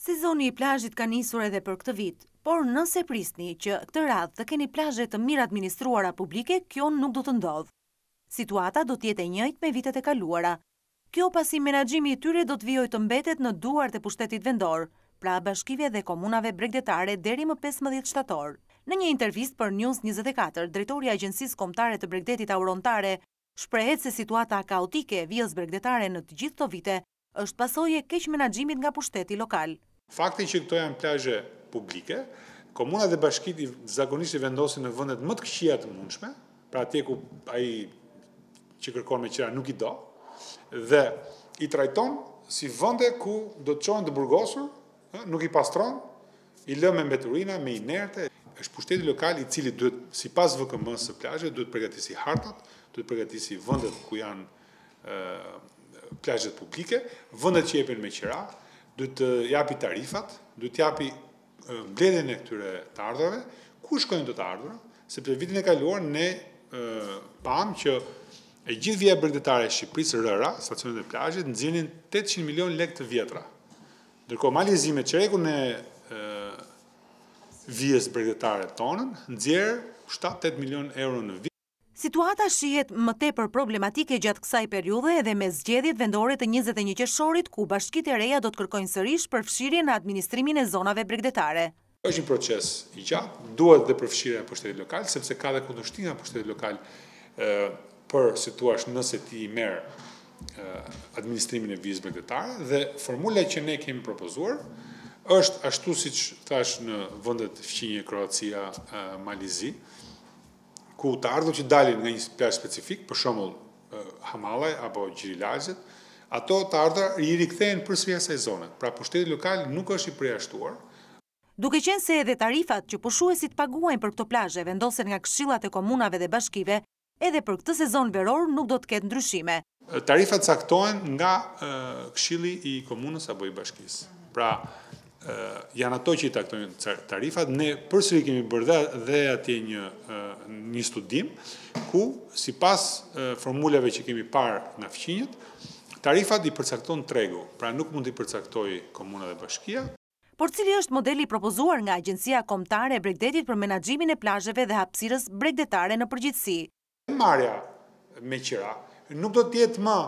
Sezoni i plazhit ka nisur edhe për këtë vit, por nëse prisni që këtë radhë të keni plazhe të mirë administruara publike, kjo nuk do të ndodhë. Situata do të jetë e njëjtë me vitet e kaluara. Kjo pasi menaxhimi i tyre do të vijojë të mbetet në duart e pushtetit vendor, pra bashkive dhe komunave bregdetare deri më 15 shtator. Në një intervistë për News 24, drejtori i Agjencisë Kombëtare të Bregdetit Aurontare shprehet se situata kaotike e vijës bregdetare në të gjithë këto vite është pasojë e keq menaxhimit nga pushteti lokal. Fakti që këto janë plazhe publike, komunat dhe bashkitë zakonisht i vendosin në vendet më të këqija të mundshme, pra atje ku ai që kërkon me qira nuk i do, dhe i trajton si vende ku do të çohen të burgosur, nuk i pastron, i lë me mbeturina, me inerte. Është pushteti lokal i cili duhet, sipas VKM-s së plazheve, duhet përgatisi hartat, duhet përgatisi vendet ku janë plazhet publike, vendet që jepen me qira, duhet të japi tarifat, duhet të japi mbledhjen e këtyre të ardhurave, ku shkojnë të ardhura, sepse vitin e kaluar ne pam që e gjithë vija bregdetare e Shqipërisë rëra, stacionet e plazhit, nxjerrin 800 milion lekë të vjetra. Ndërkohë malizimet çerekun e vijës bregdetare tonën nxjerr 7-8 milion euro në vit. Situata shihet më tepër problematike gjatë kësaj periudhe edhe me zgjedhjet vendore të 21 qershorit, ku bashkitë e reja do të kërkojnë sërish përfshirje në administrimin e zonave bregdetare. Është një proces i gjatë, duhet dhe përfshirja e pushtetit lokal, sepse ka dhe kundërshtim nga pushteti lokal për situash nëse ti merr administrimin e vijës bregdetare, dhe formula që ne kemi propozuar është ashtu siç thash në vendet fqinje, Kroacia, Malizi, ku të ardhur që dalin nga një plazh specifik, për shembull Hamallaj apo Gjirilaxhet, ato të ardhura i rikthehen përsëri asaj zone. Pra pushteti lokal nuk është i përjashtuar. Duke qenë se edhe tarifat që pushuesit paguajnë për këto plazhe vendosen nga këshillat e komunave dhe bashkive, edhe për këtë sezon veror nuk do të ketë ndryshime. Tarifat caktohen nga këshilli i komunës apo i bashkisë. Pra janë ato që i taktojnë tarifat. Ne përsëri kemi bërë dhe atje një studim ku sipas formulave që kemi parë nga fqinjët, tarifat i përcakton tregu, pra nuk mund t'i përcaktojë komuna dhe bashkia. Por cili është modeli propozuar nga Agjencia Kombëtare e Bregdetit për menaxhimin e plazheve dhe hapësirës bregdetare në përgjithësi? Marrja me qira nuk do të jetë më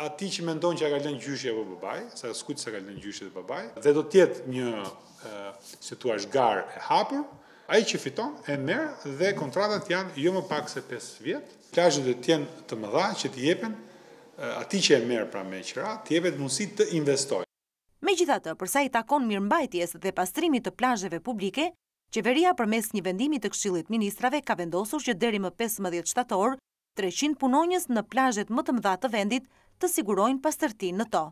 ati që mendon që ka lënë gjyshi apo babai, sa s'kujt se ka lënë gjyshi dhe babai, dhe do të jetë një situash garë e hapur, ai që fiton e merr dhe kontratat janë jo më pak se 5 vjet. Plazhet do të jenë të mëdha që t'i jepen atij që e merr pra me qira, t'i jepet mundësi të investojë. Megjithatë, përsa i takon mirëmbajtjes dhe pastrimit të plazheve publike, qeveria përmes një vendimi të Këshillit Ministrave ka vendosur që deri më 15 shtator 300 punonjës në plazhet më të mëdha të vendit të sigurojnë pastërtinë në to.